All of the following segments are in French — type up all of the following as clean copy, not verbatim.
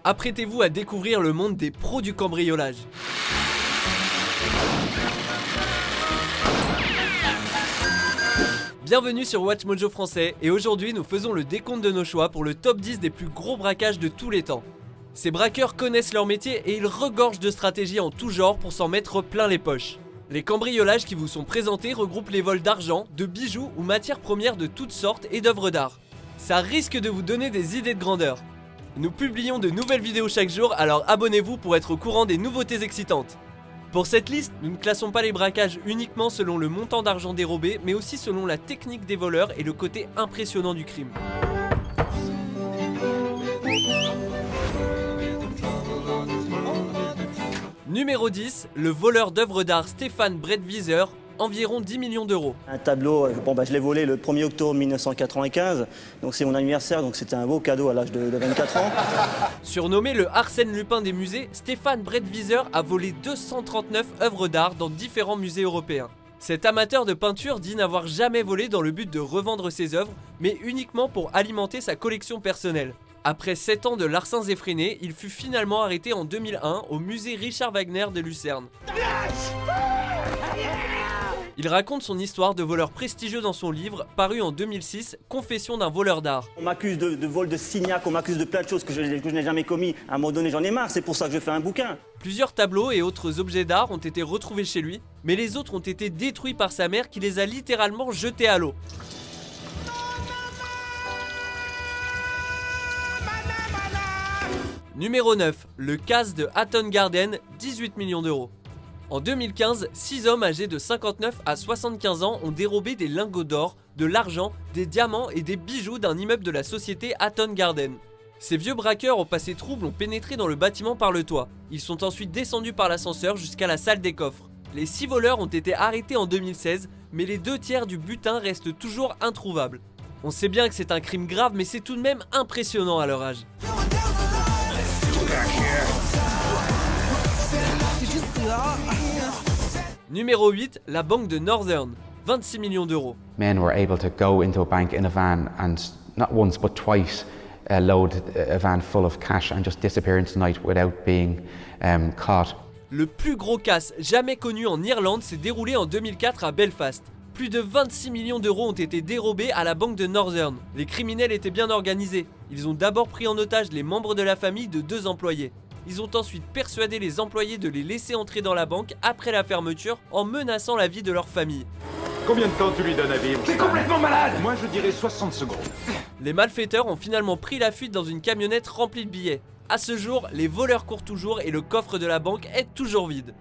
Apprêtez-vous à découvrir le monde des pros du cambriolage. Bienvenue sur Watch Mojo français et aujourd'hui nous faisons le décompte de nos choix pour le top 10 des plus gros braquages de tous les temps. Ces braqueurs connaissent leur métier et ils regorgent de stratégies en tout genre pour s'en mettre plein les poches. Les cambriolages qui vous sont présentés regroupent les vols d'argent, de bijoux ou matières premières de toutes sortes et d'œuvres d'art. Ça risque de vous donner des idées de grandeur. Nous publions de nouvelles vidéos chaque jour, alors abonnez-vous pour être au courant des nouveautés excitantes. Pour cette liste, nous ne classons pas les braquages uniquement selon le montant d'argent dérobé, mais aussi selon la technique des voleurs et le côté impressionnant du crime. Numéro 10, le voleur d'œuvres d'art Stefan Breitwieser, environ 10 millions d'euros. Un tableau, je l'ai volé le 1er octobre 1995, donc c'est mon anniversaire, donc c'était un beau cadeau à l'âge de 24 ans. Surnommé le Arsène Lupin des musées, Stefan Breitwieser a volé 239 œuvres d'art dans différents musées européens. Cet amateur de peinture dit n'avoir jamais volé dans le but de revendre ses œuvres, mais uniquement pour alimenter sa collection personnelle. Après 7 ans de larcins effrénés, il fut finalement arrêté en 2001 au musée Richard Wagner de Lucerne. Il raconte son histoire de voleur prestigieux dans son livre, paru en 2006, Confession d'un voleur d'art. On m'accuse de vol de Signac, on m'accuse de plein de choses que je n'ai jamais commis. À un moment donné, j'en ai marre, c'est pour ça que je fais un bouquin. Plusieurs tableaux et autres objets d'art ont été retrouvés chez lui, mais les autres ont été détruits par sa mère qui les a littéralement jetés à l'eau. Numéro 9, le casse de Hatton Garden, 18 millions d'euros. En 2015, 6 hommes âgés de 59 à 75 ans ont dérobé des lingots d'or, de l'argent, des diamants et des bijoux d'un immeuble de la société Hatton Garden. Ces vieux braqueurs au passé trouble ont pénétré dans le bâtiment par le toit. Ils sont ensuite descendus par l'ascenseur jusqu'à la salle des coffres. Les 6 voleurs ont été arrêtés en 2016, mais les 2/3 du butin restent toujours introuvables. On sait bien que c'est un crime grave, mais c'est tout de même impressionnant à leur âge. Numéro 8, la banque de Northern, 26 millions d'euros. Men were able to go into a bank in a van and not once but twice load a van full of cash and just disappear into the night without being caught. Le plus gros casse jamais connu en Irlande s'est déroulé en 2004 à Belfast. Plus de 26 millions d'euros ont été dérobés à la banque de Northern. Les criminels étaient bien organisés. Ils ont d'abord pris en otage les membres de la famille de 2 employés. Ils ont ensuite persuadé les employés de les laisser entrer dans la banque après la fermeture en menaçant la vie de leur famille. Combien de temps tu lui donnes à vivre? T'es complètement malade! Moi je dirais 60 secondes. Les malfaiteurs ont finalement pris la fuite dans une camionnette remplie de billets. À ce jour, les voleurs courent toujours et le coffre de la banque est toujours vide.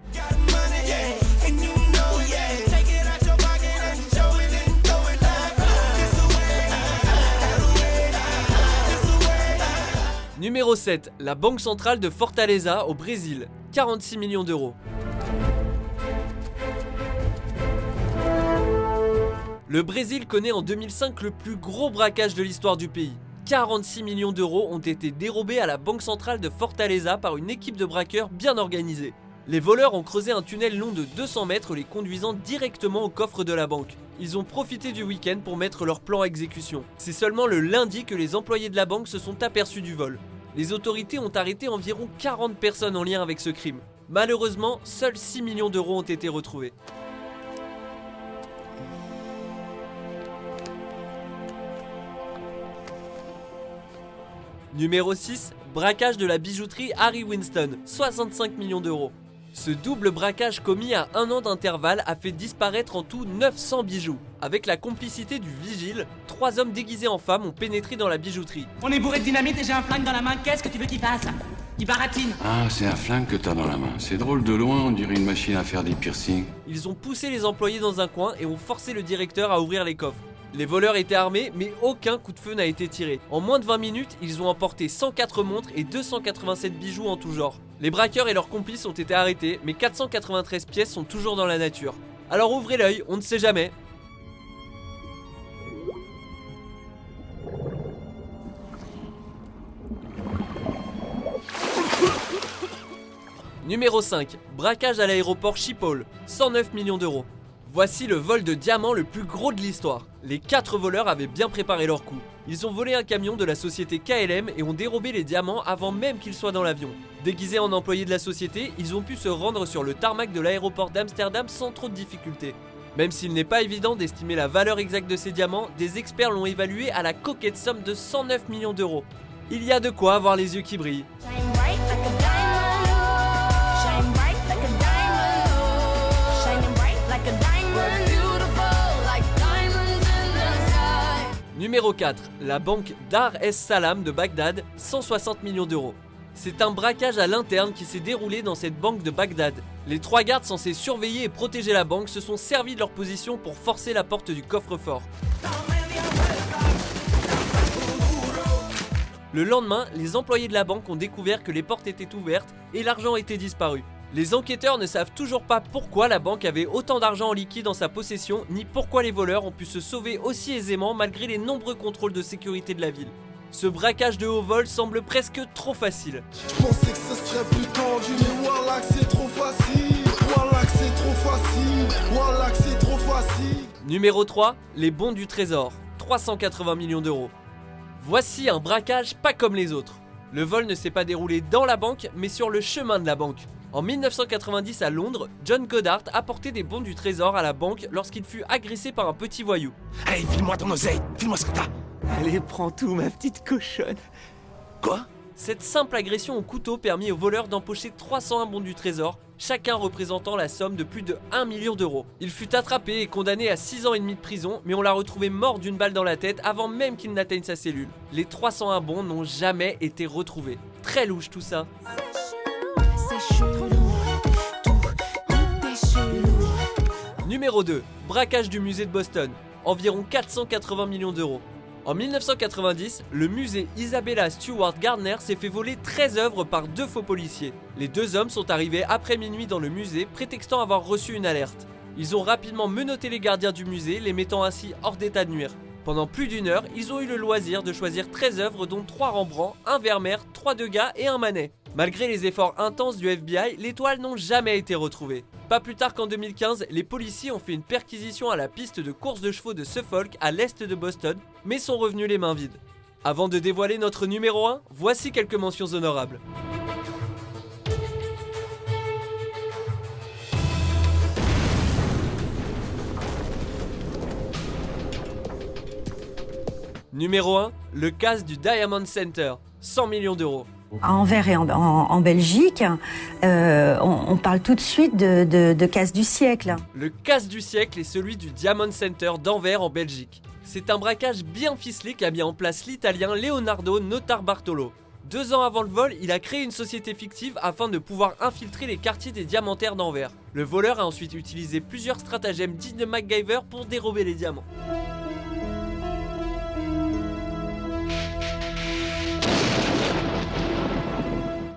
Numéro 7, la banque centrale de Fortaleza au Brésil, 46 millions d'euros. Le Brésil connaît en 2005 le plus gros braquage de l'histoire du pays. 46 millions d'euros ont été dérobés à la banque centrale de Fortaleza par une équipe de braqueurs bien organisée. Les voleurs ont creusé un tunnel long de 200 mètres les conduisant directement au coffre de la banque. Ils ont profité du week-end pour mettre leur plan à exécution. C'est seulement le lundi que les employés de la banque se sont aperçus du vol. Les autorités ont arrêté environ 40 personnes en lien avec ce crime. Malheureusement, seuls 6 millions d'euros ont été retrouvés. Numéro 6, braquage de la bijouterie Harry Winston, 65 millions d'euros. Ce double braquage commis à 1 an d'intervalle a fait disparaître en tout 900 bijoux. Avec la complicité du vigile, 3 hommes déguisés en femmes ont pénétré dans la bijouterie. On est bourré de dynamite et j'ai un flingue dans la main, qu'est-ce que tu veux qu'il fasse? Qu'il baratine? Ah, c'est un flingue que t'as dans la main. C'est drôle de loin, on dirait une machine à faire des piercings. Ils ont poussé les employés dans un coin et ont forcé le directeur à ouvrir les coffres. Les voleurs étaient armés, mais aucun coup de feu n'a été tiré. En moins de 20 minutes, ils ont emporté 104 montres et 287 bijoux en tout genre. Les braqueurs et leurs complices ont été arrêtés, mais 493 pièces sont toujours dans la nature. Alors ouvrez l'œil, on ne sait jamais. Numéro 5, braquage à l'aéroport Schiphol, 109 millions d'euros. Voici le vol de diamants le plus gros de l'histoire. Les 4 voleurs avaient bien préparé leur coup. Ils ont volé un camion de la société KLM et ont dérobé les diamants avant même qu'ils soient dans l'avion. Déguisés en employés de la société, ils ont pu se rendre sur le tarmac de l'aéroport d'Amsterdam sans trop de difficultés. Même s'il n'est pas évident d'estimer la valeur exacte de ces diamants, des experts l'ont évalué à la coquette somme de 109 millions d'euros. Il y a de quoi avoir les yeux qui brillent. Shine bright like a diamond. Shine bright like a diamond. Shining bright like a diamond. Beautiful like diamonds in the sky. Numéro 4. La banque Dar es Salaam de Bagdad, 160 millions d'euros. C'est un braquage à l'interne qui s'est déroulé dans cette banque de Bagdad. Les 3 gardes censés surveiller et protéger la banque se sont servis de leur position pour forcer la porte du coffre-fort. Le lendemain, les employés de la banque ont découvert que les portes étaient ouvertes et l'argent était disparu. Les enquêteurs ne savent toujours pas pourquoi la banque avait autant d'argent en liquide en sa possession, ni pourquoi les voleurs ont pu se sauver aussi aisément malgré les nombreux contrôles de sécurité de la ville. Ce braquage de haut vol semble presque trop facile. Je pensais que ce serait plus tendu, mais voilà que c'est trop facile. Voilà que c'est trop facile. Voilà que c'est trop facile. Numéro 3, les bons du trésor, 380 millions d'euros. Voici un braquage pas comme les autres. Le vol ne s'est pas déroulé dans la banque, mais sur le chemin de la banque. En 1990 à Londres, John Goddard apportait des bons du trésor à la banque lorsqu'il fut agressé par un petit voyou. Allez, file-moi ton oseille, file-moi ce que t'as. Allez, prends tout, ma petite cochonne. Quoi? Cette simple agression au couteau permit aux voleurs d'empocher 301 bons du trésor, chacun représentant la somme de plus de 1 million d'euros. Il fut attrapé et condamné à 6 ans et demi de prison, mais on l'a retrouvé mort d'une balle dans la tête avant même qu'il n'atteigne sa cellule. Les 301 bons n'ont jamais été retrouvés. Très louche tout ça. C'est chelou. Tout est chelou. Numéro 2, braquage du musée de Boston, environ 480 millions d'euros. En 1990, le musée Isabella Stewart Gardner s'est fait voler 13 œuvres par 2 faux policiers. Les 2 hommes sont arrivés après minuit dans le musée, prétextant avoir reçu une alerte. Ils ont rapidement menotté les gardiens du musée, les mettant ainsi hors d'état de nuire. Pendant plus d'1 heure, ils ont eu le loisir de choisir 13 œuvres dont 3 Rembrandt, 1 Vermeer, 3 Degas et 1 Manet. Malgré les efforts intenses du FBI, les toiles n'ont jamais été retrouvées. Pas plus tard qu'en 2015, les policiers ont fait une perquisition à la piste de course de chevaux de Suffolk à l'est de Boston, mais sont revenus les mains vides. Avant de dévoiler notre numéro 1, voici quelques mentions honorables. Numéro 1, le casse du Diamond Center, 100 millions d'euros. À Anvers et en Belgique, on parle tout de suite de casse du siècle. Le casse du siècle est celui du Diamond Center d'Anvers en Belgique. C'est un braquage bien ficelé qu'a mis en place l'Italien Leonardo Notarbartolo. 2 ans avant le vol, il a créé une société fictive afin de pouvoir infiltrer les quartiers des diamantaires d'Anvers. Le voleur a ensuite utilisé plusieurs stratagèmes dignes de MacGyver pour dérober les diamants.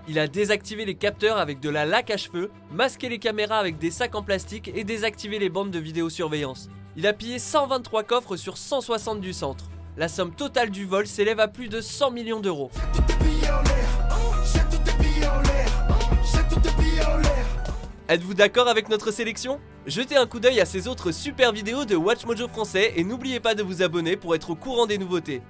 Il a désactivé les capteurs avec de la laque à cheveux, masqué les caméras avec des sacs en plastique et désactivé les bandes de vidéosurveillance. Il a pillé 123 coffres sur 160 du centre. La somme totale du vol s'élève à plus de 100 millions d'euros. Êtes-vous d'accord avec notre sélection? Jetez un coup d'œil à ces autres super vidéos de WatchMojo français et n'oubliez pas de vous abonner pour être au courant des nouveautés.